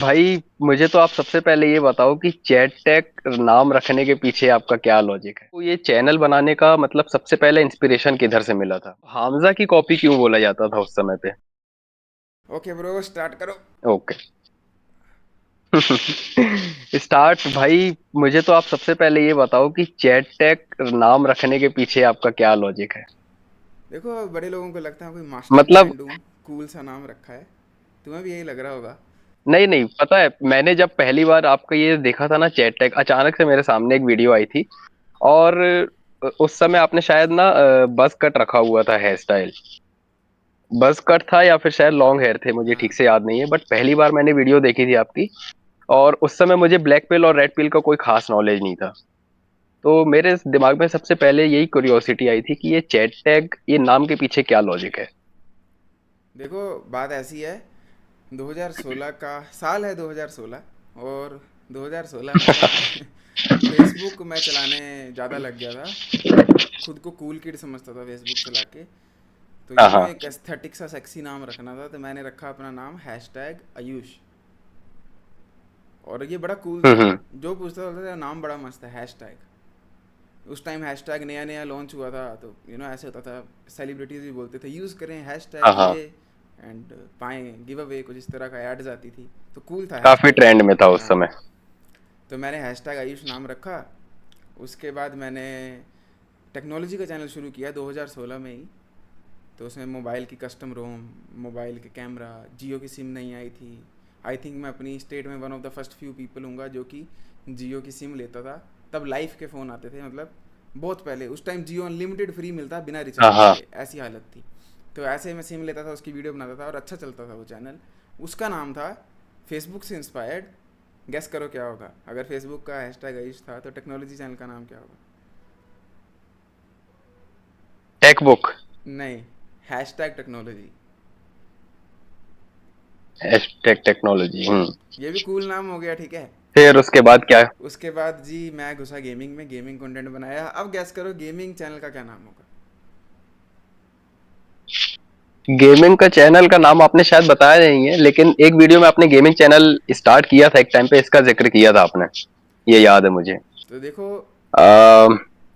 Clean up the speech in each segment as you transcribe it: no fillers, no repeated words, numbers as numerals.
भाई, मुझे तो आप सबसे पहले ये बताओ कि चैट टैग नाम रखने के पीछे आपका क्या लॉजिक है? तो ये चैनल बनाने का मतलब सबसे पहले इंस्पिरेशन किधर से मिला था? हामजा की कॉपी क्यों बोला जाता था उस समय पे? ओके ब्रो, स्टार्ट करो। ओके। स्टार्ट भाई, मुझे तो आप सबसे पहले ये बताओ कि चैट टैग नाम रखने के पीछे आपका क्या लॉजिक है? देखो, बड़े लोगों को लगता है कोई मास्टर मतलब माइंड हूँ, कूल सा नाम रखा है। तुम्हें भी यही लग रहा होगा। नहीं नहीं, पता है मैंने जब पहली बार आपका ये देखा था ना चैट टैग, अचानक से मेरे सामने एक वीडियो आई थी। और उस समय आपने शायद ना बस कट रखा हुआ था हेयर स्टाइल। बस कट था या फिर शायद लॉन्ग हेयर थे, मुझे ठीक हाँ। से याद नहीं है, बट पहली बार मैंने वीडियो देखी थी आपकी। और उस समय मुझे ब्लैक पिल और रेड पिल का कोई खास नॉलेज नहीं था। तो मेरे दिमाग में सबसे पहले यही क्यूरियोसिटी आई थी कि ये चैट टैग ये नाम के पीछे क्या लॉजिक है। देखो, बात ऐसी है। 2016 का साल है, 2016। और 2016 में फेसबुक मैं चलाने ज़्यादा लग गया था। खुद को कूल किड समझता था फेसबुक चला के। तो हाँ हाँ। एक एस्थेटिक सा सेक्सी नाम रखना था, तो मैंने रखा अपना नाम हैशटैग आयुष। और ये बड़ा कूल था। हम्म। जो पूछता था बोलता था, नाम बड़ा मस्त है हैशटैग। उस टाइम हैशटैग नया नया लॉन्च हुआ था, तो ऐसे होता था। सेलिब्रिटीज़ भी बोलते थे यूज़ करें हाँ हैशटैग हाँ। ये, एंड पाएँ गिव अवे, कुछ इस तरह का एड्स आती थी। तो कूल था काफी हैशटैग। ट्रेंड में था उस हाँ। समय। तो मैंने हैशटैग आयुष नाम रखा। उसके बाद मैंने टेक्नोलॉजी का चैनल शुरू किया 2016 में ही। तो उसमें मोबाइल की कस्टम रोम, मोबाइल के कैमरा, जियो की सिम नहीं आई थी। आई थिंक मैं अपनी स्टेट में one of the first few people हूँगा जो कि जियो की सिम लेता था। तब लाइफ के फ़ोन आते थे, मतलब बहुत पहले। उस टाइम जियो अनलिमिटेड फ्री मिलता बिना हाँ रिचार्ज हाँ। के, ऐसी हालत थी। तो ऐसे मैं सिम लेता था, उसकी वीडियो बनाता था और अच्छा चलता था वो चैनल। उसका नाम था फेसबुक से इंस्पायर्ड। गेस करो क्या होगा? अगर फेसबुक का हैशटैग आयुष था तो टेक्नोलॉजी चैनल का नाम क्या होगा? Tech book. नहीं, हैशटैग टेक्नोलॉजी। Tech technology. ये भी कूल नाम हो गया, ठीक है। फिर उसके बाद क्या? उसके बाद जी मैं घुसा गेमिंग में, गेमिंग कंटेंट बनाया। अब गैस करो गेमिंग चैनल का क्या नाम होगा? गेमिंग का चैनल का नाम आपने शायद बताया नहीं है, लेकिन एक वीडियो में आपने गेमिंग चैनल स्टार्ट किया था, एक टाइम पे इसका जिक्र किया था आपने। ये याद है मुझे। तो देखो,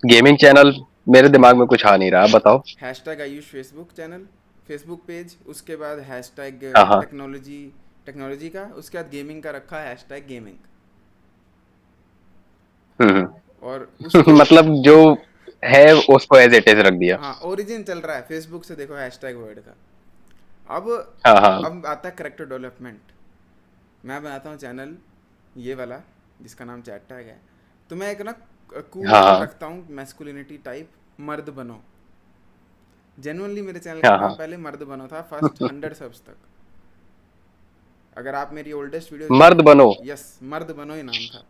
गेमिंग चैनल मेरे दिमाग में कुछ आ नहीं रहा, आप बताओ। Hashtag Ayush Facebook channel, Facebook page. उसके बाद हैशटैग हाँ हाँ। टेक्नोलॉजी, टेक्नोलॉजी का। उसके बाद गेमिंग का रखा है हैशटैग गेमिंग। और उसको, मतलब जो है उसको एज इट इज रख दिया। हाँ, ओरिजिन चल रहा है फेसबुक से, देखो हैशटैग वर्ड का। अब हाँ हाँ। अब आता है करेक्टर डेवलपमेंट। मैं बनाता हूँ चैनल ये वाला, जिसका नाम चैट टैग है। तो मैं एक ना कूल हाँ नाम हाँ। रखता हूँ, मैस्कुलिनिटी टाइप, मर्द बनो। जेनुअनली मेरे चैनल का हाँ नाम हाँ। पहले मर्द बनो था, फर्स्ट 100 सब्स तक। अगर आप मेरी ओल्डेस्ट वीडियोस मर्द देखोगे, बनो। यस, मर्द बनो ही नाम था।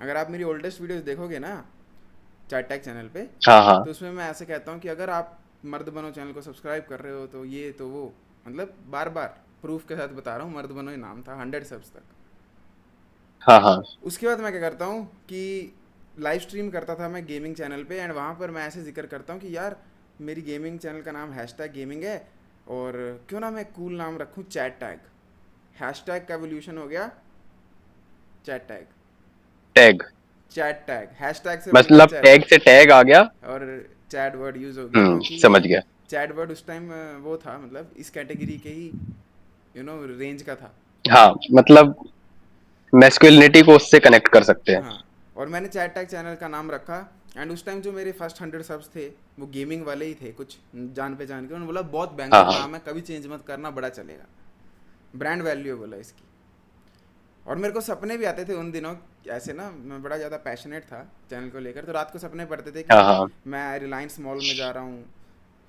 अगर आप मेरी ओल्डेस्ट वीडियोस देखोगे ना चैट टैग चैनल पे, हाँ हाँ। तो उसमें मैं ऐसे कहता हूँ कि अगर आप मर्द बनो चैनल को सब्सक्राइब कर रहे हो तो ये तो वो, मतलब बार बार प्रूफ के साथ बता रहा हूँ, मर्द बनो ही नाम था 100 सब्स तक। हाँ हाँ। उसके बाद मैं क्या करता हूँ कि लाइव स्ट्रीम करता था मैं गेमिंग चैनल पे, एंड वहाँ पर मैं ऐसे जिक्र करता हूँ कि यार मेरी गेमिंग चैनल का नाम हैशटैग गेमिंग है, और क्यों ना मैं कूल नाम रखूँ चैट टैग। हैशटैग का एवोल्यूशन हो गया chat tag. Tag. Chat tag, hashtag से बन गया मतलब चैट टैग टैग। से टैग आ गया। और चैट वर्ड यूज़ हो गया, क्योंकि समझ गया। चैट वर्ड उस टाइम वो था, मतलब इस कैटेगरी के ही रेंज का था। हाँ, मतलब मैस्कुलिनिटी को उससे कनेक्ट कर सकते हैं। हाँ। और मैंने चैट टैग चैनल का नाम रखा। एंड उस टाइम जो मेरे फर्स्ट 100 सब्स थे, वो गेमिंग वाले ही थे, कुछ जान पहचान के। उन्होंने बोला बहुत हाँ बैंगर हाँ। नाम है, कभी चेंज मत करना, बड़ा चलेगा, ब्रांड वैल्यू है बोला इसकी। और मेरे को सपने भी आते थे उन दिनों। ऐसे ना मैं बड़ा ज़्यादा पैशनेट था चैनल को लेकर, तो रात को सपने पड़ते थे हाँ कि हाँ। मैं रिलायंस मॉल में जा रहा हूँ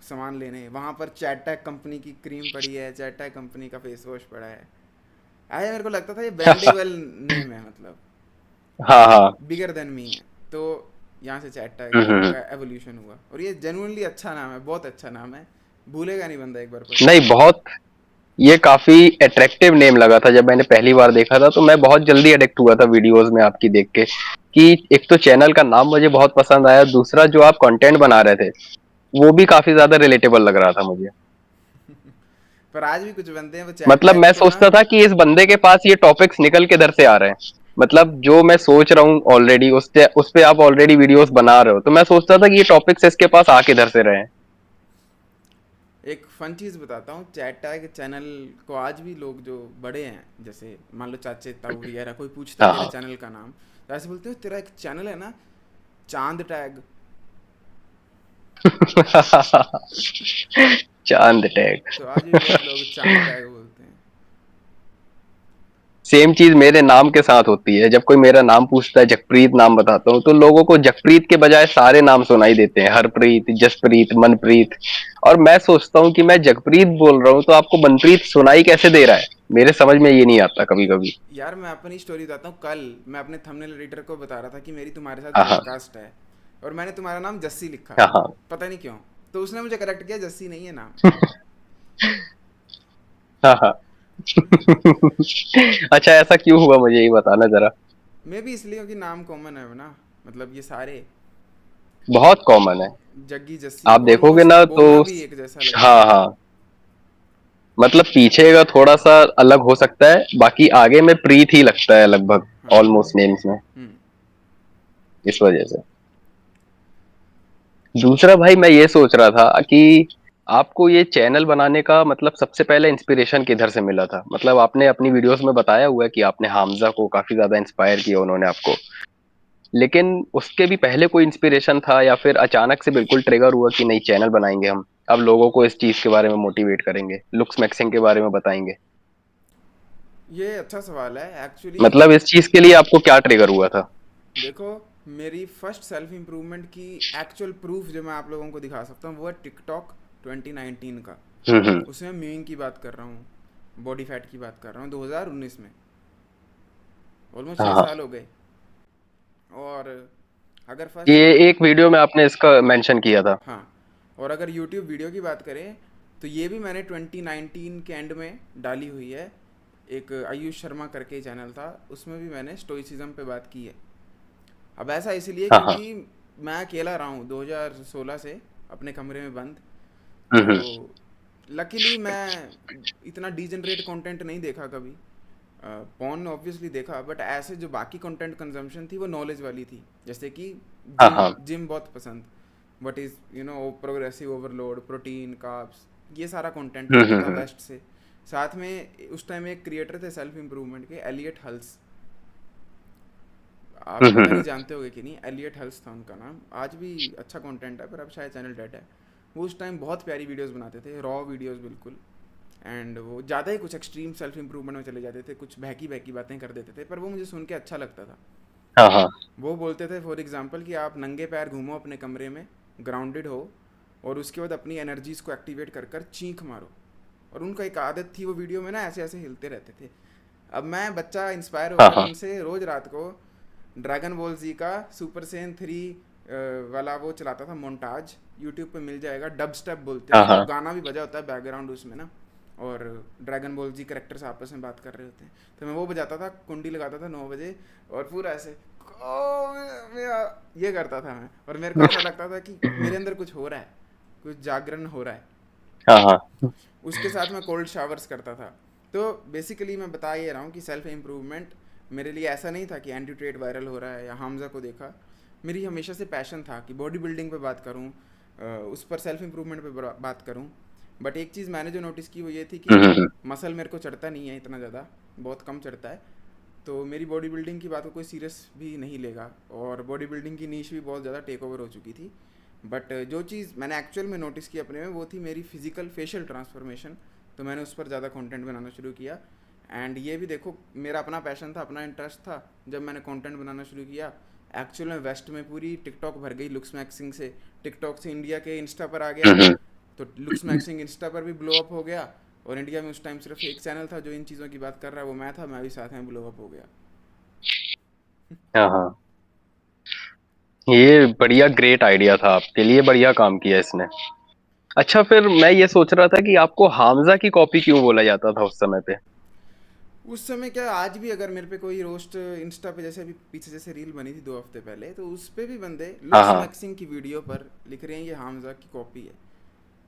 सामान लेने, वहाँ पर चैट टैग कंपनी की क्रीम पड़ी है, चैट टैग कंपनी का फेस वॉश पड़ा है। आया, मेरे को लगता था ये ब्रांडेबल नेम है, मतलब हाँ हाँ। बिगर देन मी है। तो यहाँ से चैट टैग हम्म। का एवोल्यूशन हुआ, और ये जेनुअनली अच्छा नाम है, बहुत अच्छा नाम है। भूलेगा नहीं बंदा एक बार पढ़ के। नहीं, बहुत। ये काफी अट्रैक्टिव नेम लगा था जब मैंने पहली बार देखा था, तो मैं बहुत जल्दी अडिक्ट हुआ था वीडियोस में आपकी देख के। कि एक तो चैनल का नाम मुझे बहुत पसंद आया, दूसरा जो आप कंटेंट बना रहे थे वो भी काफी ज्यादा रिलेटेबल लग रहा था मुझे। पर आज भी कुछ बंदे हैं वो चैट मतलब टैग मैं को ना। सोचता था कि इस बंदे के पास ये टॉपिक्स निकल के इधर से आ रहे हैं। मतलब जो मैं सोच रहा हूँ ऑलरेडी उस पे आप ऑलरेडी वीडियोस बना रहे हो, तो मैं सोचता था कि ये टॉपिक्स इसके पास आके इधर से रहे हैं। एक फन चीज़ बताता हूँ, चैट टैग चैनल को आज भी लोग जो बड़े हैं, जैसे मान लो चाचे ताऊ वगैरह, कोई पूछता है हाँ तेरे हाँ। चैनल का नाम, तो ऐसे बोलते हो तेरा एक चैनल है ना, चांद टैग। चांद टैग। तो आज भी बहुत लोग चांद टैग बोलते हैं। सेम चीज मेरे नाम के साथ होती है। जब कोई मेरा नाम पूछता है, जगप्रीत नाम बताता हूँ, तो लोगों को जगप्रीत के बजाय सारे नाम सुनाई देते हैं, हरप्रीत, जसप्रीत, मनप्रीत। और मैं सोचता हूँ कि मैं जगप्रीत बोल रहा हूँ तो आपको मनप्रीत सुनाई कैसे दे रहा है। मेरे समझ में ये नहीं आता कभी कभी। यार मैं अपनी स्टोरी बताता हूँ, कल मैं अपने थंबनेल एडिटर को बता रहा था कि मेरी तुम्हारे साथ हाँ हाँ। पॉडकास्ट है, और मैंने तुम्हारा नाम जस्सी लिखा, हाँ हाँ। पता नहीं क्यों। तो उसने मुझे करेक्ट किया, जस्सी नहीं है नाम। हाँ हाँ। अच्छा, ऐसा क्यों हुआ, मुझे ये बताना जरा। मे भी इसलिए कि नाम कॉमन है ना, मतलब ये सारे बहुत कॉमन है। जग्गी जस्सी आप देखोगे ऑलमोस्ट ना तो। बोलना भी एक जैसा लगता हाँ है। हाँ। मतलब पीछे का थोड़ा सा अलग हो सकता है, बाकी आगे में प्रीत ही लगता है लगभग हाँ। ऑलमोस्ट नेम्स में। हम्म। इस वजह से। दूसरा भाई, मैं ये सोच रहा था कि आपको ये चैनल बनाने का मतलब सबसे पहले इंस्पिरेशन किधर से मिला था। मतलब आपने अपनी वीडियोस में बताया हुआ है कि आपने हामजा को काफी ज्यादा इंस्पायर किया उन्होंने आपको। लेकिन उसके भी पहले कोई इंस्पिरेशन था, या फिर अचानक से बिल्कुल ट्रिगर हुआ कि नहीं चैनल बनाएंगे हम, अब लोगों को इस चीज के बारे में मोटिवेट करेंगे, लुक्स मैक्सिंग के बारे में बताएंगे। ये अच्छा सवाल है एक्चुअली। मतलब इस चीज के लिए आपको क्या ट्रिगर हुआ था। देखो, मेरी फर्स्ट सेल्फ इम्प्रूवमेंट की एक्चुअल प्रूफ जो मैं आप लोगों को दिखा सकता हूँ वो है टिकटॉक 2019 का। हम्म। उसमें म्यूइंग की बात कर रहा हूँ, बॉडी फैट की बात कर रहा हूँ, 2019 में। ऑलमोस्ट हाँ छः हाँ। साल हो गए। और अगर ये फर्स्ट वीडियो, एक वीडियो में आपने इसका मेंशन किया था। हाँ, और अगर यूट्यूब वीडियो की बात करें तो ये भी मैंने 2019 के एंड में डाली हुई है। एक आयुष शर्मा करके चैनल था, उसमें भी मैंने स्टोइसिज्म पे बात की है। अब ऐसा इसलिए हाँ हाँ। क्योंकि मैं अकेला रहा हूँ 2016 से अपने कमरे में बंद। तो हम्म। लकीली मैं इतना डीजनरेट कंटेंट नहीं देखा कभी। पॉर्न ऑब्वियसली देखा, बट ऐसे जो बाकी कंटेंट कंजम्पशन थी वो नॉलेज वाली थी। जैसे कि हाँ जिम हाँ। जिम बहुत पसंद, what is progressive overload, protein, carbs, ये सारा कंटेंट देखता था हम्म। वेस्ट से। साथ में उस टाइम एक क्रिएटर थे सेल्फ इम्प्रूवमेंट के, एलियट हल्स। आप पता नहीं हम्म। जानते होगे कि नहीं, एलियट हल्स था उनका नाम। आज भी अच्छा कंटेंट है, पर अब शायद चैनल डेड है। वो उस टाइम बहुत प्यारी वीडियोस बनाते थे, रॉ वीडियोस बिल्कुल। एंड वो ज़्यादा ही कुछ एक्सट्रीम सेल्फ इम्प्रूवमेंट में चले जाते थे, कुछ बहकी बहकी बातें कर देते थे, पर वो मुझे सुन के अच्छा लगता था। हाँ हाँ। वो बोलते थे फॉर एग्जांपल कि आप नंगे पैर घूमो अपने कमरे में, ग्राउंडेड हो, और उसके बाद अपनी एनर्जीज को एक्टिवेट कर कर चीख मारो। और उनका एक आदत थी, वो वीडियो में ना ऐसे ऐसे हिलते रहते थे। अब मैं बच्चा इंस्पायर हाँ होकर हाँ। उनसे रोज़ रात को ड्रैगन बॉल जी का सुपर सेन 3 वाला वो चलाता था मोन्टाज, यूट्यूब पे मिल जाएगा, डब स्टेप बोलते हैं हाँ उसको, हाँ। गाना भी बजा होता है बैकग्राउंड उसमें ना। और ड्रैगन बॉल जी करेक्टर्स आपस में बात कर रहे होते हैं, तो मैं वो बजाता था, कुंडी लगाता था 9 बजे, और पूरा ऐसे ये करता था मैं। और मेरे को ऐसा लगता था कि मेरे अंदर कुछ हो रहा है, कुछ जागरण हो रहा है। हाँ हाँ। उसके साथ मैं कोल्ड शावर्स करता था। तो बेसिकली मैं बता ये रहा हूँ कि सेल्फ इम्प्रूवमेंट मेरे लिए ऐसा नहीं था कि एंटी ट्रेड वायरल हो रहा है या हमजा को देखा। मेरी हमेशा से पैशन था कि बॉडी बिल्डिंग पे बात करूँ, उस पर सेल्फ इम्प्रूवमेंट पे बात करूँ। बट एक चीज़ मैंने जो नोटिस की वो ये थी कि मसल मेरे को चढ़ता नहीं है इतना ज़्यादा, बहुत कम चढ़ता है। तो मेरी बॉडी बिल्डिंग की बात को कोई सीरियस भी नहीं लेगा, और बॉडी बिल्डिंग की नीश भी बहुत ज़्यादा टेक ओवर हो चुकी थी। बट जो चीज़ मैंने एक्चुअल में नोटिस की अपने में वो थी मेरी फिजिकल फेशियल ट्रांसफॉर्मेशन। तो मैंने उस पर ज़्यादा कंटेंट बनाना शुरू किया। एंड ये भी देखो, मेरा अपना पैशन था, अपना इंटरेस्ट था। जब मैंने कंटेंट बनाना शुरू किया, एक्चुअल में वेस्ट में पूरी टिकटॉक भर गई लुक्स मैक्सिंग से। टिकटॉक से इंडिया के इंस्टा पर आ गया, तो लुक्स मैक्सिंग इंस्टा पर भी ब्लो अप हो गया। और इंडिया में उस टाइम सिर्फ एक चैनल था जो इन चीज़ों की बात कर रहा है, वो मैं था, मैं भी साथ में ब्लो अप हो गया। हाँ हाँ। ये बढ़िया ग्रेट आइडिया था आपके लिए, बढ़िया काम किया इसने। अच्छा, फिर मैं ये सोच रहा था कि आपको हामजा की कॉपी क्यों बोला जाता था उस समय पे। उस समय क्या, आज भी अगर मेरे पे कोई रोस्ट इंस्टा पे, जैसे अभी पीछे जैसे रील बनी थी 2 हफ्ते पहले, तो उस पे भी बंदे हाँ लुक्स हाँ। मैक्सिंग की वीडियो पर लिख रहे हैं ये हामजा की कॉपी है।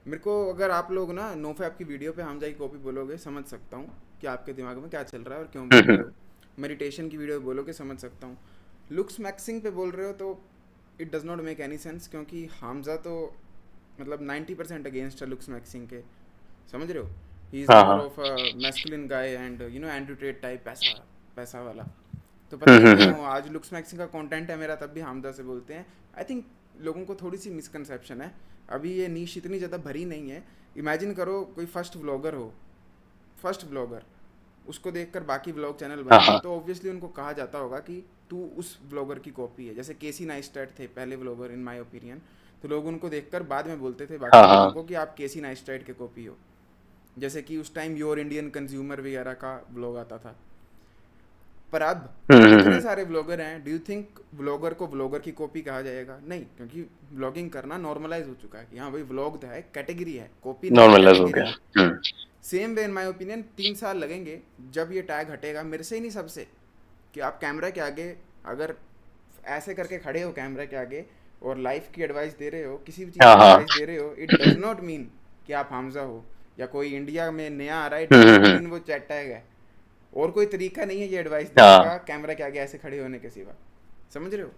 मेरे को अगर आप लोग ना नोफैप की वीडियो पे हमजा की कॉपी बोलोगे समझ सकता हूँ कि आपके दिमाग में क्या चल रहा है और क्यों बोल रहे हो। मेडिटेशन की वीडियो बोलोगे समझ सकता हूँ। लुक्स मैक्सिंग पे बोल रहे हो तो it does not make any sense, क्योंकि हमजा तो मतलब 90% अगेंस्ट है लुक्स मैक्सिंग के, समझ रहे हो। ही इज़ हाँ मोर हाँ। Of a masculine guy and you know Andrew Tate type, पैसा पैसा वाला। तो पता नहीं क्यों आज लुक्स मैक्सिंग का कंटेंट है मेरा तब भी हमजा से बोलते हैं। आई थिंक लोगों को थोड़ी सी मिसकंसेप्शन है, अभी ये नीश इतनी ज़्यादा भरी नहीं है। इमेजिन करो कोई फर्स्ट व्लॉगर हो, फर्स्ट व्लॉगर, उसको देखकर बाकी व्लॉग चैनल हाँ बने हाँ। तो ऑब्वियसली उनको कहा जाता होगा कि तू उस व्लॉगर की कॉपी है। जैसे केसी नाइस्टैट थे पहले व्लॉगर इन माय ओपिनियन, तो लोग उनको देखकर बाद में बोलते थे बाकी हाँ लोगों हाँ। को कि आप केसी नाइस्टैट के कॉपी हो। जैसे कि उस टाइम योर इंडियन कंज्यूमर वगैरह का व्लॉग आता था। पर अब इतने हम्म। सारे व्लॉगर हैं, डू यू थिंक व्लॉगर को व्लॉगर की कॉपी कहा जाएगा? नहीं, क्योंकि व्लॉगिंग करना नॉर्मलाइज हो चुका है कि हाँ भाई व्लॉग है, कैटेगरी है, कॉपी नहीं है, नॉर्मलाइज हो कैटेगरी गया। है। Same way in my opinion 3 साल लगेंगे जब ये टैग हटेगा, मेरे से ही नहीं सबसे, कि आप कैमरा के आगे अगर ऐसे करके खड़े हो कैमरा के आगे और लाइफ की एडवाइस दे रहे हो, किसी भी चीज़ हाँ की हाँ। एडवाइस दे रहे हो, इट डज नॉट मीन कि आप हमजा हो या कोई इंडिया में नया आ रहा है, it does not hmm. Mean वो चैट टैग है। और कोई तरीका नहीं है ये एडवाइस देने हाँ, का कैमरा के आगे ऐसे खड़े होने के सिवा, समझ रहे हो।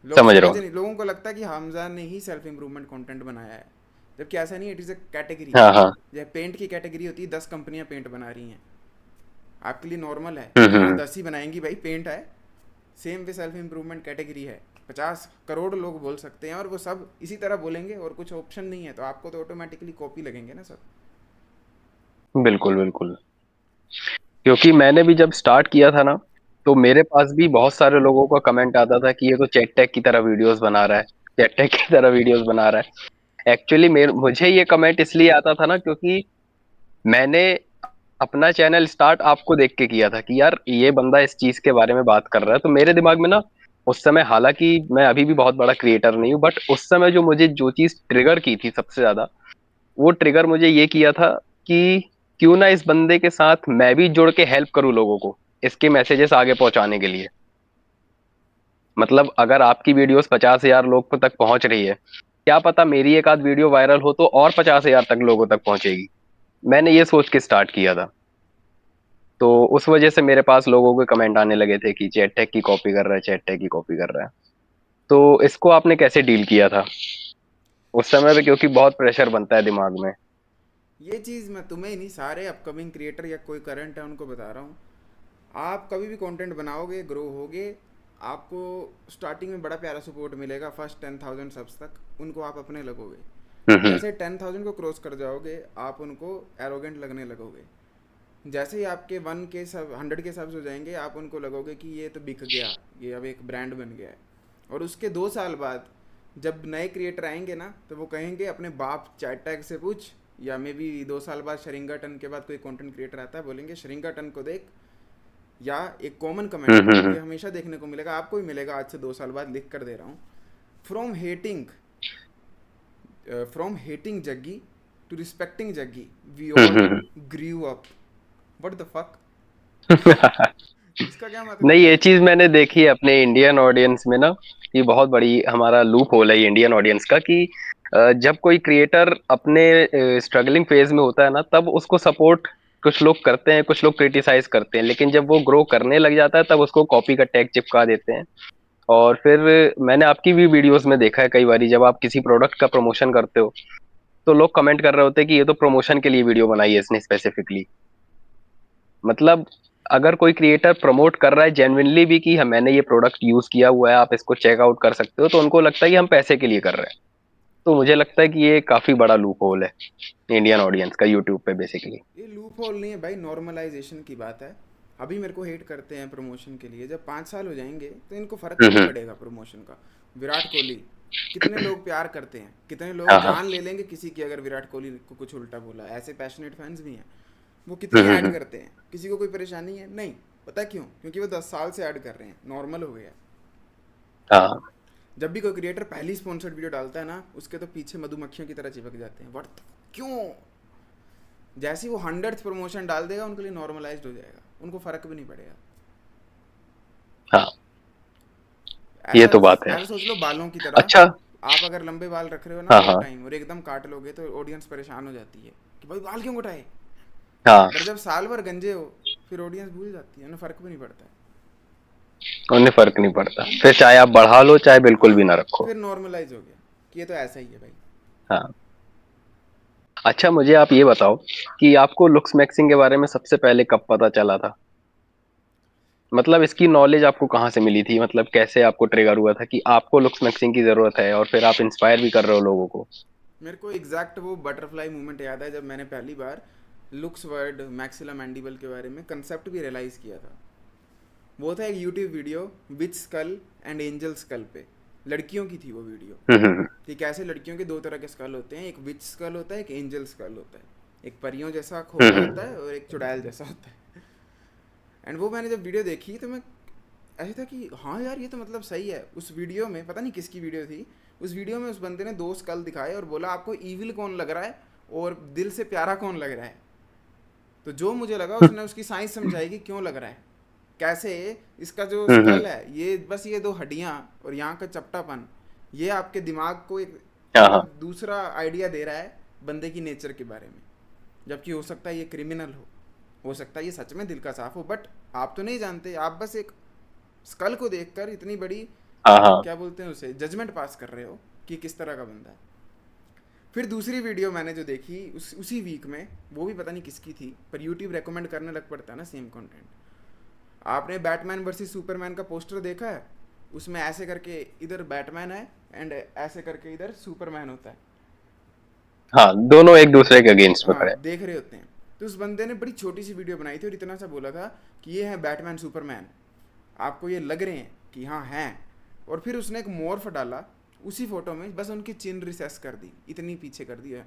लोग समझ रहा समझ हूँ। नहीं, लोगों को लगता है कि हमजा ने ही सेल्फ इंप्रूवमेंट कंटेंट बनाया है, जबकि ऐसा नहीं, इट इज़ अ कैटेगरी। हाँ हाँ। जब पेंट की कैटेगरी होती है 10 कंपनियां पेंट बना रही हैं, आपके लिए नॉर्मल है कि हाँ हम्म। 10 ही बनाएंगी भाई, पेंट है। Same way self improvement category है, 50 करोड़ लोग बोल सकते हैं और वो सब इसी तरह बोलेंगे और कुछ ऑप्शन नहीं है, तो आपको तो ऑटोमेटिकली कॉपी लगेंगे ना सब। बिल्कुल बिल्कुल। क्योंकि मैंने भी जब स्टार्ट किया था ना, तो मेरे पास भी बहुत सारे लोगों का कमेंट आता था कि ये तो चैट टैग की तरह वीडियोस बना रहा है, चैट टैग की तरह वीडियोस बना रहा है। एक्चुअली मेरे मुझे ये कमेंट इसलिए आता था ना, क्योंकि मैंने अपना चैनल स्टार्ट आपको देख के किया था कि यार ये बंदा इस चीज के बारे में बात कर रहा है, तो मेरे दिमाग में ना उस समय, हालांकि मैं अभी भी बहुत बड़ा क्रिएटर नहीं हूँ, बट उस समय जो मुझे जो चीज ट्रिगर की थी सबसे ज्यादा, वो ट्रिगर मुझे ये किया था कि क्यों ना इस बंदे के साथ मैं भी जुड़ के हेल्प करूं लोगों को इसके मैसेजेस आगे पहुंचाने के लिए। मतलब अगर आपकी वीडियोस 50,000 लोग तक पहुंच रही है, क्या पता मेरी एक आध वीडियो वायरल हो तो और 50,000 तक लोगों तक पहुंचेगी। मैंने ये सोच के स्टार्ट किया था। तो उस वजह से मेरे पास लोगों के कमेंट आने लगे थे कि चैट टैग की कॉपी कर रहा है, चैट टैग की कॉपी कर रहा है। तो इसको आपने कैसे डील किया था उस समय पे, क्योंकि बहुत प्रेशर बनता है दिमाग में। ये चीज़ मैं तुम्हें ही नहीं, सारे अपकमिंग क्रिएटर या कोई करंट है उनको बता रहा हूँ। आप कभी भी कंटेंट बनाओगे, ग्रो होगे, आपको स्टार्टिंग में बड़ा प्यारा सपोर्ट मिलेगा, फर्स्ट 10,000 सब्स तक उनको आप अपने लगोगे। हम्म। जैसे 10,000 को क्रॉस कर जाओगे आप उनको एरोगेंट लगने लगोगे। जैसे ही आपके 100 के सब्स हो जाएंगे आप उनको लगोगे कि ये तो बिक गया, ये अब एक ब्रांड बन गया है। और उसके 2 साल बाद जब नए क्रिएटर आएंगे ना तो वो कहेंगे अपने बाप चैट टैग से पूछ, या मे बी 2 साल बाद शरिंगा टन के बाद कोई कंटेंट क्रिएटर आता है, बोलेंगे शरिंगा टन को देख। या एक कॉमन कमेंट ये हम्म। हमेशा देखने को मिलेगा, आपको भी मिलेगा, आज से 2 साल बाद लिख कर दे रहा हूँ। From hating from hating Jaggi to respecting Jaggi, we all hmm. Grew up. What the fuck, इसका क्या मतलब नहीं, है? ये चीज मैंने देखी है अपने इंडियन ऑडियंस में ना, कि बहुत बड़ी हमारा लूप होल है इंडियन ऑडियंस का, कि जब कोई क्रिएटर अपने स्ट्रगलिंग फेज में होता है ना, तब उसको सपोर्ट कुछ लोग करते हैं, कुछ लोग क्रिटिसाइज करते हैं, लेकिन जब वो ग्रो करने लग जाता है तब उसको कॉपी का टैग चिपका देते हैं। और फिर मैंने आपकी भी वीडियोस में देखा है कई बारी, जब आप किसी प्रोडक्ट का प्रमोशन करते हो तो लोग कमेंट कर रहे होते हैं कि ये तो प्रमोशन के लिए वीडियो बनाई है इसने स्पेसिफिकली। मतलब अगर कोई क्रिएटर प्रमोट कर रहा है जेन्युइनली भी कि हम मैंने ये प्रोडक्ट यूज किया हुआ है, आप इसको चेकआउट कर सकते हो, तो उनको लगता है कि हम पैसे के लिए कर रहे हैं। तो मुझे लगता है कि ये काफी बड़ा लूप होल है इंडियन ऑडियंस का यूट्यूब पे बेसिकली। ये लूप होल नहीं है भाई, नॉर्मलाइजेशन की बात है। अभी मेरे को हेट करते हैं प्रमोशन के लिए, जब 5 साल हो जाएंगे तो इनको फ़र्क भी नहीं हम्म। पड़ेगा प्रमोशन का। विराट कोहली, कितने लोग प्यार करते हैं, कितने लोग हाँ हाँ। जान ले लेंगे किसी की अगर विराट कोहली को कुछ उल्टा बोला, ऐसे पैशनेट फैंस भी हैं। वो कितनी ऐड हम्म। करते हैं, किसी को कोई परेशानी है नहीं। पता क्यों? क्योंकि वो 10 साल से ऐड कर रहे हैं, नॉर्मल हो गया है। हाँ। जब भी कोई क्रिएटर पहली स्पॉन्सर्ड वीडियो डालता है ना, उसके तो पीछे मधुमक्खियों की तरह चिपक जाते हैं। व्हाट, क्यों? जैसे ही वो 100th प्रमोशन डाल देगा उनके लिए नॉर्मलाइज्ड हो जाएगा, उनको फर्क भी नहीं पड़ेगा। हाँ, ये ऐसा तो बात है। ऐसा सोच लो बालों की तरह। अच्छा। आप अगर लंबे बाल रख रहे हो ना हाँ बहुत हाँ टाइम और एकदम काट लोगे तो ऑडियंस परेशान हो जाती है कि भाई बाल क्यों कटाए। हाँ। पर जब साल भर गंजे हो फिर ऑडियंस भूल जाती है, उन्हें फर्क भी नहीं पड़ता है। उन्हें फर्क नहीं पड़ता, फिर चाहे आप बढ़ा लो चाहे बिल्कुल भी हाँ, ना रखो। फिर नॉर्मलाइज हो गया कि ये तो ऐसा ही है भाई। हाँ। अच्छा, मुझे आप ये बताओ कि आपको लुक्स मैक्सिंग के बारे में सबसे पहले कब पता चला था? मतलब इसकी नॉलेज आपको कहाँ से मिली थी? मतलब कैसे आपको ट्रिगर हुआ था कि आपको लुक्स मैक्सिंग की जरूरत है और फिर आप इंस्पायर भी कर रहे हो लोगों को? मेरे को एग्जैक्ट वो बटरफ्लाई मूवमेंट याद है जब मैंने पहली बार लुक्स वर्ड मैक्सिला मैंडिबल के बारे में कंसेप्ट भी रियलाइज़ किया था। वो था एक YouTube video which skull and angel skull पे, लड़कियों की थी वो वीडियो, हम्म। कि कैसे लड़कियों के दो तरह के स्कल होते हैं, एक विच स्कल होता है, एक एंजल स्कल होता है, एक परियों जैसा खोपड़ा होता हम्म। है और एक चुड़ैल जैसा होता है। एंड वो मैंने जब वीडियो देखी तो मैं ऐसे था कि हाँ यार ये तो मतलब सही है। उस वीडियो में पता नहीं किसकी वीडियो थी, उस वीडियो में उस बंदे ने दो स्कल दिखाए और बोला आपको ईविल कौन लग रहा है और दिल से प्यारा कौन लग रहा है। तो जो मुझे लगा उसने उसकी साइंस समझाई कि क्यों लग रहा है, कैसे इसका जो हम्म। स्कल है ये बस ये दो हड्डियाँ और यहाँ का चपटापन ये आपके दिमाग को एक हाँ हाँ। मतलब दूसरा आइडिया दे रहा है बंदे की नेचर के बारे में। जबकि हो सकता है ये क्रिमिनल हो सकता है ये सच में दिल का साफ हो, बट आप तो नहीं जानते, आप बस एक स्कल को देखकर इतनी बड़ी हाँ हाँ। क्या बोलते हैं उसे जजमेंट पास कर रहे हो कि किस तरह का बंदा है। फिर दूसरी वीडियो मैंने जो देखी उसी वीक में, वो भी पता नहीं किसकी थी, पर यूट्यूब रेकमेंड करने लग पड़ता है ना सेम कंटेंट। आपने बैटमैन वर्सेस सुपरमैन का पोस्टर देखा है? उसमें ऐसे करके इधर बैटमैन है एंड ऐसे करके इधर सुपरमैन होता है। हाँ, दोनों एक दूसरे के अगेंस्ट में खड़े। हाँ देख रहे होते हैं। तो उस बंदे ने बड़ी छोटी सी वीडियो बनाई थी और इतना सा बोला था कि ये है बैटमैन सुपरमैन, आपको ये लग रहे हैं कि हाँ हैं। और फिर उसने एक मोर्फ डाला उसी फोटो में, बस उनकी चिन रिसेस कर दी, इतनी पीछे कर दिया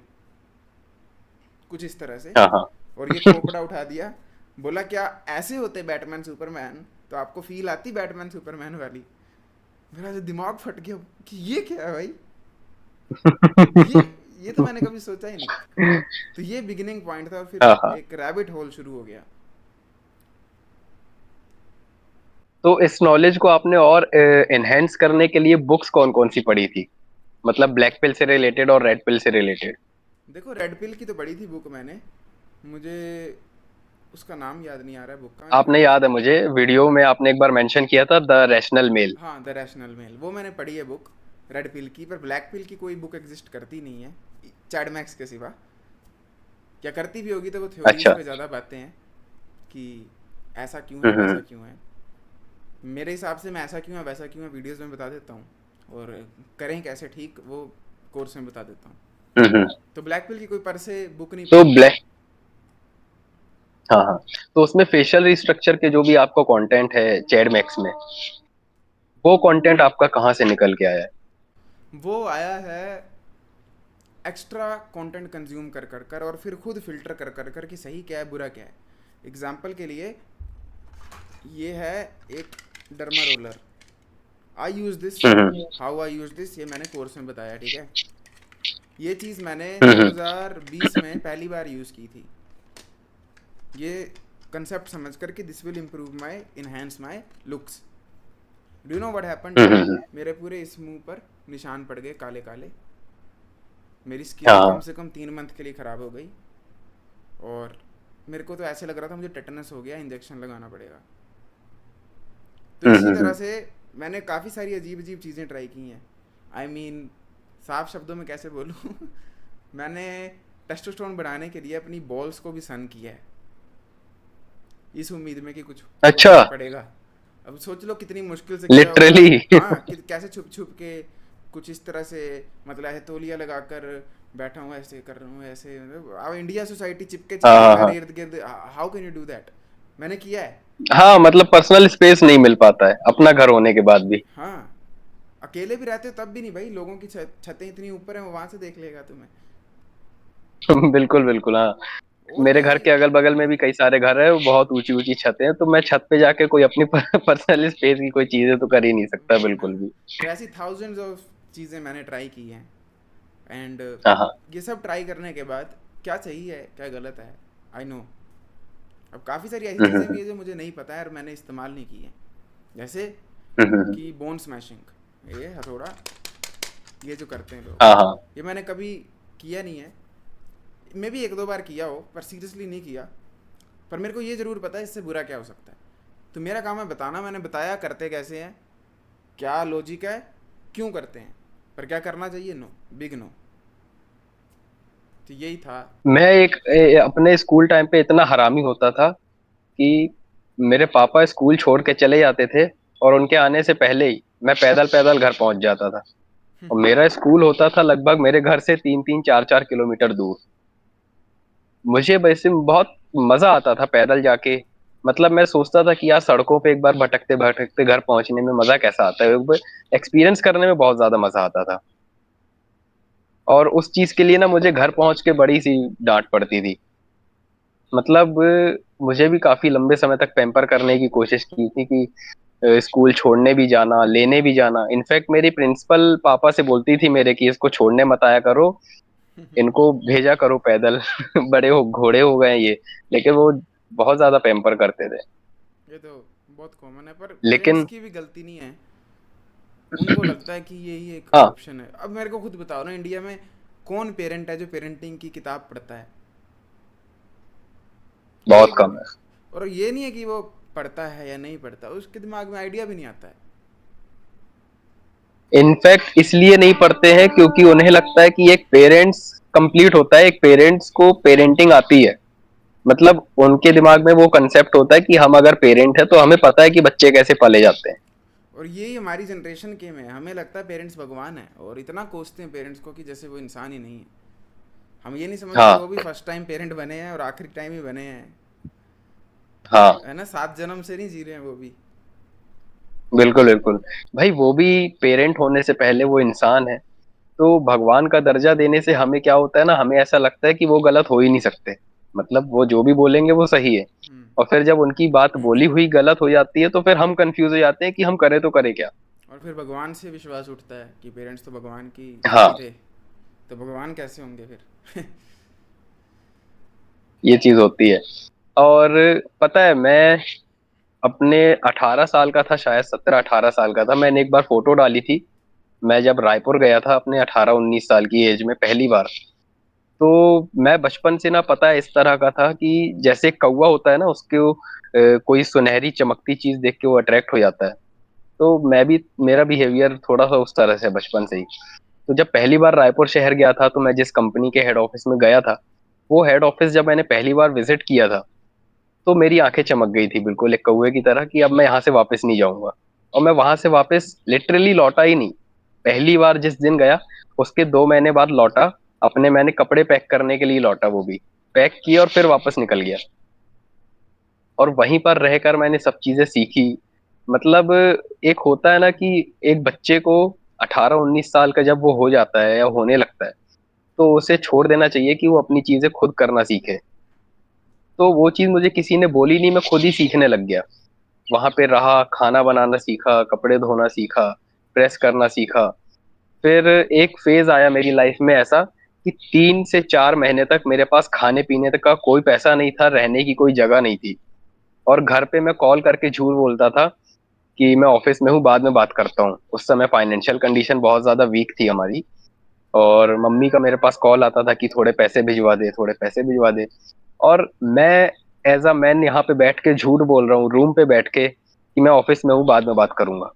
कुछ इस तरह से, हाँ हाँ। और ये खोपड़ा उठा दिया। बोला क्या ऐसे होते बैटमैन सुपरमैन, तो आपको फील आती बैटमैन सुपरमैन वाली। मेरा तो दिमाग फट गया कि ये क्या है भाई, ये ये तो मैंने कभी सोचा ही नहीं। तो ये बिगिनिंग पॉइंट था और फिर हाँ हाँ। एक रैबिट होल शुरू हो गया। तो इस नॉलेज को आपने और एनहेंस करने के लिए बुक्स कौन कौन सी पढ़ी थी? मतलब ब्लैक पिल से रिलेटेड और रेड पिल से रिलेटेड। देखो रेड पिल की तो पढ़ी थी बुक मैंने, मुझे उसका नाम याद नहीं आ रहा है बुक का। आपने, याद है मुझे, वीडियो में आपने एक बार मेंशन किया था द रैशनल मेल। हाँ द रैशनल मेल, वो मैंने पढ़ी है बुक रेड पिल की। पर ब्लैक पिल की कोई बुक एग्जिस्ट करती नहीं है चैड मैक्स के सिवा। क्या करती भी होगी तो वो थ्योरीज अच्छा। पे ज़्यादा बातें हैं कि ऐसा क्यों है वैसा हम्म। क्यों है। मेरे हिसाब से मैं ऐसा क्यों है वैसा क्यों है वीडियोस में बता देता हूँ, और करें कैसे ठीक वो कोर्स में बता देता हूँ। हम्म। तो ब्लैक पिल की कोई पर से बुक नहीं तो पढ़ी मैंने। ब्लैक, हाँ हाँ, तो उसमें फेशियल रिस्ट्रक्चर के जो भी आपका कंटेंट है चैड मैक्स में, वो कंटेंट आपका कहाँ से निकल के आया है? वो आया है एक्स्ट्रा कंटेंट कंज्यूम कर कर कर और फिर खुद फिल्टर कर कर कर कि सही क्या है बुरा क्या है। एग्जाम्पल के लिए ये है एक derma roller, I use this, hmm. How I use this ये मैंने कोर्स में बताया, ठीक है। ये चीज़ मैंने हम्म। 2020 में पहली बार यूज़ की थी, ये कंसेप्ट समझ कर कि this will improve my enhance my looks. Do know what happened, hmm. मेरे पूरे इस मुंह पर निशान पड़ गए काले काले, मेरी स्किन कम हाँ। से कम 3 मंथ के लिए ख़राब हो गई, और मेरे को तो ऐसे लग रहा था मुझे टेटनस हो गया, इंजेक्शन लगाना पड़ेगा। तो इसी तरह हम्म। से मैंने काफ़ी सारी अजीब अजीब चीज़ें ट्राई की हैं। आई मीन साफ शब्दों में कैसे बोलूँ मैंने टेस्टोस्टेरोन बढ़ाने के लिए अपनी बॉल्स को भी सन किया है, इस उम्मीद में कि कुछ अच्छा। फर्क पड़ेगा। अब सोच लो कितनी मुश्किल से किया होगा। लिटरली। हाँ कैसे छुप छुप के कुछ इस तरह से, मतलब ऐसे तौलिया लगाकर बैठा हूँ, ऐसे कर रहा हूँ, ऐसे अब इंडिया सोसाइटी चिपके हाँ चिपके हाँ हर हाँ। इर्द गिर्द, how can you do that. मैंने किया है। हाँ, मतलब पर्सनल स्पेस नहीं मिल पाता है अपना घर होने के बाद भी। हाँ अकेले भी रहते हो तब भी नहीं भाई, लोगों की छतें इतनी ऊपर हैं वो वहां से देख लेगा तुम्हें। बिल्कुल बिल्कुल, हाँ। और मेरे घर भी के अगल बगल में भी कई सारे घर है, वो बहुत ऊंची ऊंची छतें हैं, तो मैं छत पे जाके कोई अपनी पर्सनल स्पेस की कोई चीजें तो कर ही नहीं सकता वही ना। बिल्कुल भी। तो ऐसी थाउजेंड्स ऑफ चीज़ें मैंने ट्राई की हैं एंड हाँ हाँ। ये सब ट्राई करने के बाद क्या सही है क्या गलत है आई नो। अब काफ़ी सारी ऐसी चीज़ें भी हम्म। है जो मुझे नहीं पता है और मैंने इस्तेमाल नहीं की है, जैसे हम्म। कि बोन स्मैशिंग, ये हथौड़ा ये जो करते हैं हाँ लोग, हाँ। ये मैंने कभी किया नहीं है। मैं भी एक दो बार किया हो पर सीरियसली नहीं किया। पर मेरे को ये ज़रूर पता है इससे बुरा क्या हो सकता है। तो मेरा काम है बताना, मैंने बताया करते कैसे हैं, क्या लॉजिक है, क्यों करते हैं, पर क्या करना चाहिए, नो, बिग नो। तो यही था। मैं अपने स्कूल टाइम पे इतना हरामी होता था कि मेरे पापा स्कूल छोड़ के चले जाते थे और उनके आने से पहले ही मैं पैदल पैदल घर पहुंच जाता था। और मेरा स्कूल होता था लगभग मेरे घर से 3-3 4-4 किलोमीटर दूर। मुझे वैसे बहुत मजा आता था पैदल जाके। मतलब मैं सोचता था कि यार सड़कों पे एक बार भटकते भटकते घर पहुंचने में मजा कैसा आता है, एक्सपीरियंस करने में बहुत ज्यादा मजा आता था। और उस चीज के लिए ना मुझे घर पहुंच के बड़ी सी डांट पड़ती थी। मतलब मुझे भी काफी लंबे समय तक पैम्पर करने की कोशिश की थी कि स्कूल छोड़ने भी जाना, लेने भी जाना। इनफैक्ट मेरी प्रिंसिपल पापा से बोलती थी मेरे कि इसको छोड़ने मत आया करो, इनको भेजा करो पैदल। बड़े हो घोड़े हो गए हैं ये। लेकिन वो बहुत ज्यादा पैम्पर करते थे। ये तो बहुत कॉमन है, पर पेरेंट्स लेकिन की भी गलती नहीं है। उनको लगता है कि यही एक हाँ, ऑप्शन है। अब मेरे को खुद बताओ ना, इंडिया में कौन पेरेंट है जो पेरेंटिंग की किताब पढ़ता है? बहुत एक भी कम नहीं। है। और ये नहीं है कि वो पढ़ता है या नहीं पढ़ता, उसके दिमाग में आइडिया भी नहीं आता है। इनफैक्ट इसलिए नहीं पढ़ते हैं क्योंकि उन्हें लगता है कि एक पेरेंट्स कंप्लीट होता है, एक पेरेंट्स को पेरेंटिंग आती है। मतलब उनके दिमाग में वो कंसेप्ट होता है कि हम अगर पेरेंट है तो हमें पता है कि बच्चे कैसे पाले जाते हैं। और यही हमारी जनरेशन के में हमें लगता है पेरेंट्स भगवान है, और इतना कोसते हैं पेरेंट्स को कि जैसे वो इंसान ही नहीं है। हम ये नहीं समझते वो हाँ भी फर्स्ट टाइम पेरेंट बने हैं और आखिरी टाइम ही बने हैं। हाँ, है ना, 7 जन्म से नहीं जी रहे हैं वो भी। बिल्कुल बिल्कुल। भाई वो भी पेरेंट होने से पहले वो इंसान है। तो भगवान का दर्जा देने से हमें क्या होता है ना, हमें ऐसा लगता है कि वो गलत हो ही नहीं सकते। मतलब वो जो भी बोलेंगे वो सही है। हम्म। और फिर जब उनकी बात बोली हुई गलत हो जाती है तो फिर हम कंफ्यूज हो जाते हैं कि हम करें तो करें क्या। और फिर भगवान से विश्वास उठता है कि पेरेंट्स तो भगवान की हाँ, कॉपी थे, तो भगवान कैसे होंगे फिर? ये चीज होती है। और पता है मैं अपने 18 साल का था, शायद 17-18 साल का था, मैंने एक बार फोटो डाली थी। मैं जब रायपुर गया था अपने 18-19 साल की एज में पहली बार। तो मैं बचपन से ना पता है इस तरह का था कि जैसे एक कौवा होता है ना, उसके कोई सुनहरी चमकती चीज देख के वो अट्रैक्ट हो जाता है। तो मैं भी, मेरा बिहेवियर थोड़ा सा उस तरह से है बचपन से ही। तो जब पहली बार रायपुर शहर गया था तो मैं जिस कंपनी के हेड ऑफिस में गया था, वो हेड ऑफिस जब मैंने पहली बार विजिट किया था तो मेरी आंखें चमक गई थी बिल्कुल एक कौवे की तरह कि अब मैं यहाँ से वापस नहीं जाऊंगा। और मैं वहां से वापस लिटरली लौटा ही नहीं। पहली बार जिस दिन गया उसके 2 महीने बाद लौटा। अपने मैंने कपड़े पैक करने के लिए लौटा, वो भी पैक किया और फिर वापस निकल गया। और वहीं पर रहकर मैंने सब चीजें सीखी। मतलब एक होता है ना कि एक बच्चे को 18-19 साल का जब वो हो जाता है या होने लगता है तो उसे छोड़ देना चाहिए कि वो अपनी चीजें खुद करना सीखे। तो वो चीज मुझे किसी ने बोली नहीं, मैं खुद ही सीखने लग गया। वहां पे रहा, खाना बनाना सीखा, कपड़े धोना सीखा, प्रेस करना सीखा। फिर एक फेज आया मेरी लाइफ में ऐसा कि 3 से 4 महीने तक मेरे पास खाने पीने तक का कोई पैसा नहीं था, रहने की कोई जगह नहीं थी। और घर पे मैं कॉल करके झूठ बोलता था कि मैं ऑफिस में हूँ, बाद में बात करता हूँ। उस समय फाइनेंशियल कंडीशन बहुत ज्यादा वीक थी हमारी। और मम्मी का मेरे पास कॉल आता था कि थोड़े पैसे भिजवा दे, थोड़े पैसे भिजवा दे। और मैं एज अ मैन यहाँ पे बैठ के झूठ बोल रहा हूँ रूम पे बैठ के कि मैं ऑफिस में हूँ, बाद में बात करूंगा।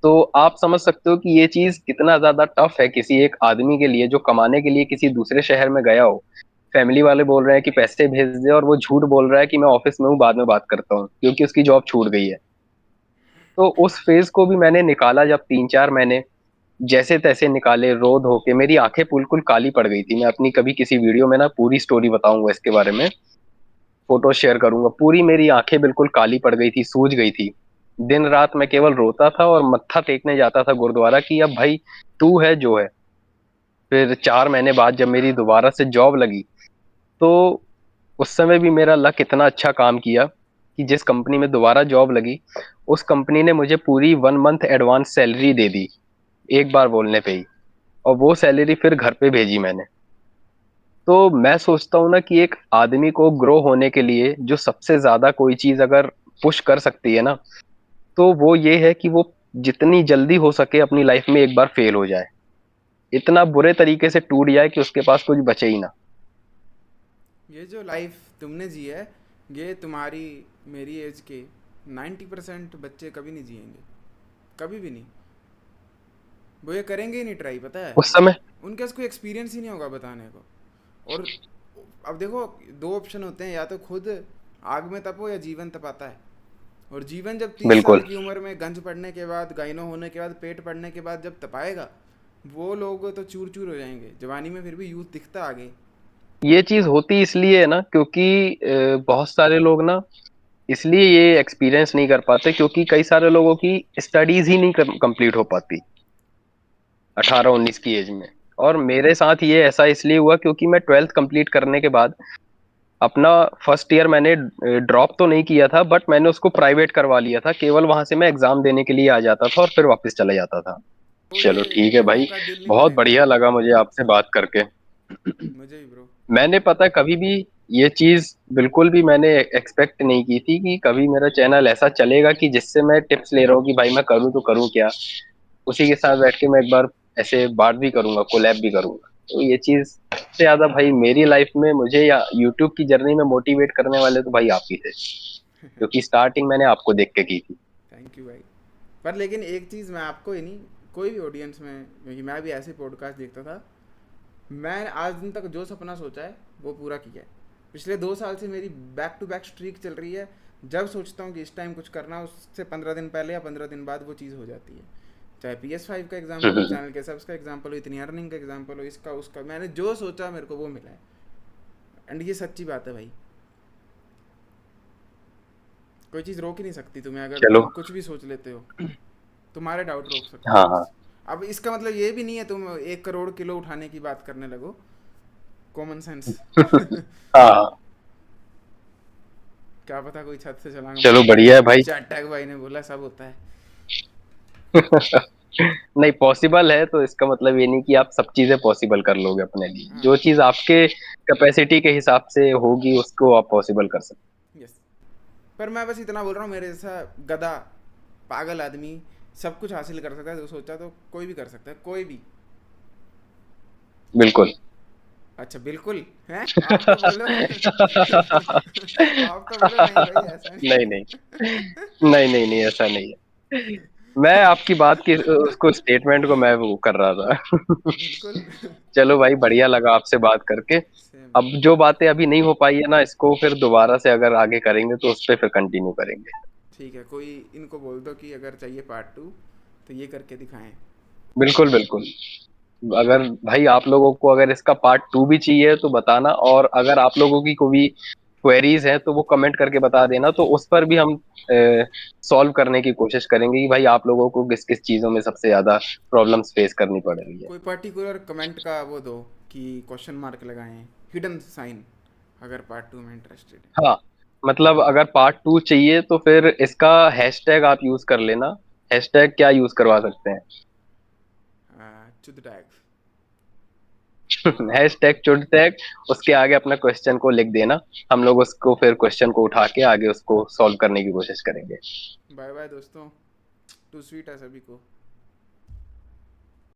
तो आप समझ सकते हो कि ये चीज कितना ज्यादा टफ है किसी एक आदमी के लिए जो कमाने के लिए किसी दूसरे शहर में गया हो। फैमिली वाले बोल रहे हैं कि पैसे भेज दे और वो झूठ बोल रहा है कि मैं ऑफिस में हूँ, बाद में बात करता हूँ, क्योंकि उसकी जॉब छूट गई है। तो उस फेज को भी मैंने निकाला जब 3-4 महीने जैसे तैसे निकाले, रो धो के मेरी आंखें बिल्कुल काली पड़ गई थी। मैं अपनी कभी किसी वीडियो में ना पूरी स्टोरी बताऊंगा इसके बारे में, फोटो शेयर करूंगा। पूरी मेरी आंखें बिल्कुल काली पड़ गई थी, सूज गई थी। दिन रात मैं केवल रोता था और मत्था टेकने जाता था गुरुद्वारा की अब भाई तू है जो है। फिर 4 महीने बाद जब मेरी दोबारा से जॉब लगी तो उस समय भी मेरा लक इतना अच्छा काम किया कि जिस कंपनी में दोबारा जॉब लगी उस कंपनी ने मुझे पूरी 1 मंथ एडवांस सैलरी दे दी, एक बार बोलने पे ही। और वो सैलरी फिर घर पे भेजी मैंने। तो मैं सोचता हूँ ना कि एक आदमी को ग्रो होने के लिए जो सबसे ज्यादा कोई चीज अगर पुश कर सकती है ना, तो वो ये है कि वो जितनी जल्दी हो सके अपनी लाइफ में एक बार फेल हो जाए। इतना बुरे तरीके से टूट जाए कि उसके पास कुछ बचे ही ना। ये जो लाइफ तुमने जी है, ये तुम्हारी मेरी एज के 90% बच्चे कभी नहीं जिएंगे, कभी भी नहीं। वो ये करेंगे ही नहीं ट्राई, पता है। उस समय। उनके पास कोई एक्सपीरियंस ही नहीं होगा बताने को। और अब देखो, दो ऑप्शन होते हैं, या तो खुद आग में तपो या जीवन तपाता है। और जीवन जब 30 साल बिल्कुल। की उम्र में गंज पड़ने के बाद, गाइनो होने के बाद, पेट पड़ने के बाद जब तपाएगा, वो लोग तो चूर चूर हो जाएंगे। जवानी में फिर भी यूथ दिखता आगे। ये चीज होती इसलिए है ना क्योंकि बहुत सारे लोग ना इसलिए ये एक्सपीरियंस नहीं कर पाते क्योंकि कई सारे लोगों की स्टडीज ही नहीं कंप्लीट हो पाती 18-19 की एज में। और मेरे साथ ये ऐसा इसलिए हुआ क्योंकि मैं 12th कंप्लीट करने के बाद अपना फर्स्ट ईयर मैंने ड्रॉप तो नहीं किया था बट मैंने उसको प्राइवेट करवा लिया था। केवल वहां से मैं एग्जाम देने के लिए आ जाता था और फिर वापस चला जाता था। तो चलो ये ठीक है लोगों भाई। का दिल नहीं बहुत मानेगा। बढ़िया लगा मुझे आपसे बात करके। मुझे ही ब्रो। मैंने पता है कभी भी ये चीज बिल्कुल भी मैंने एक्सपेक्ट नहीं की थी कि कभी मेरा चैनल ऐसा चलेगा कि जिससे मैं टिप्स ले रहा हूँ कि भाई मैं करूँ तो करूँ क्या। उसी के साथ बैठ के मैं एक बार ऐसे बात भी करूंगा, कोलैब भी करूंगा। तो ये चीज सबसे ज्यादा भाई मेरी लाइफ में मुझे या यूट्यूब की जर्नी में मोटिवेट करने वाले तो भाई आप ही थे क्योंकि स्टार्टिंग मैंने आपको देख के की थी। थैंक यू भाई। पर लेकिन एक चीज़ मैं आपको ही नहीं, कोई भी ऑडियंस में, क्योंकि मैं भी ऐसे पॉडकास्ट देखता था, मैं आज दिन तक जो सपना सोचा है वो पूरा किया है। पिछले 2 साल से मेरी बैक टू बैक स्ट्रीक चल रही है। जब सोचता हूँ कि इस टाइम कुछ करना, उससे 15 दिन पहले या 15 दिन बाद वो चीज़ हो जाती है। चाहे PS5 का एग्जाम्पल हो, चैनल के सब्स का एग्जाम्पल हो, इतनी अर्निंग का एग्जाम्पल हो, इसका उसका, मैंने जो सोचा मेरे को वो मिला है। एंड ये सच्ची बात है भाई। कोई चीज़ रोक ही नहीं सकती तुम्हें, अगर चलो। तुम कुछ भी सोच लेते हो। तुम्हारे डाउट रोक सकते हाँ हैं हाँ। बस। अब इसका मतलब ये भी नहीं है तुम 1 करोड़ किलो उठाने की बात करने लगो। Common sense. हाँ हाँ। क्या पता कोई छत से छलांग मार चलो दे। बढ़िया है भाई। चैट टैग भाई ने बोला सब होता है। नहीं पॉसिबल है तो इसका मतलब ये नहीं कि आप सब चीजें पॉसिबल कर लोगे अपने लिए। जो हाँ। चीज आपके कैपेसिटी के हिसाब से होगी उसको आप पॉसिबल कर सकते यस। पर मैं बस इतना बोल रहा हूँ, मेरे जैसा गधा पागल आदमी सब कुछ हासिल कर सकता है। जो सोचा तो कोई भी कर सकता है, कोई भी। हैं। बिल्कुल। अच्छा बिल्कुल हैं, आप तो बोलो। आप तो बोलो नहीं भाई ऐसा नहीं नहीं। नहीं। नहीं नहीं नहीं ऐसा नहीं है। मैं आपकी बात की उसको स्टेटमेंट को मैं वो कर रहा था। बिल्कुल। चलो भाई बढ़िया लगा आपसे बात करके। सेम। अब जो बातें अभी नहीं हो पाई है ना इसको फिर दोबारा से अगर आगे करेंगे तो उस पर फिर कंटिन्यू करेंगे। ठीक है, कोई इनको बोल दो कि अगर चाहिए पार्ट 2 तो ये करके दिखाएं। बिल्कुल बिल्कुल। अगर भाई आप लोगों को अगर इसका पार्ट 2 भी चाहिए तो बताना और अगर आप लोगों की कोई क्वेरीज हैं तो वो कमेंट करके बता देना तो उस पर भी हम सॉल्व करने की कोशिश करेंगे कि भाई आप लोगों को किस किस चीजों में सबसे ज्यादा प्रॉब्लम्स फेस करनी पड़ रही है। कोई पर्टिकुलर कमेंट का वो दो कि क्वेश्चन मार्क लगाएं, हिडन साइन, अगर पार्ट 2 में इंटरेस्टेड हाँ मतलब अगर पार्ट 2 चाहिए तो फिर इसका हैशटैग आप यूज कर लेना। हैशटैग क्या यूज करवा सकते हैं? है। To the tag. हैशटैग चुड टैग। उसके आगे अपना क्वेश्चन को लिख देना। हम लोग उसको फिर क्वेश्चन को उठा के आगे उसको सॉल्व करने की कोशिश करेंगे। बाय बाय दोस्तों। टू स्वीट है सभी को।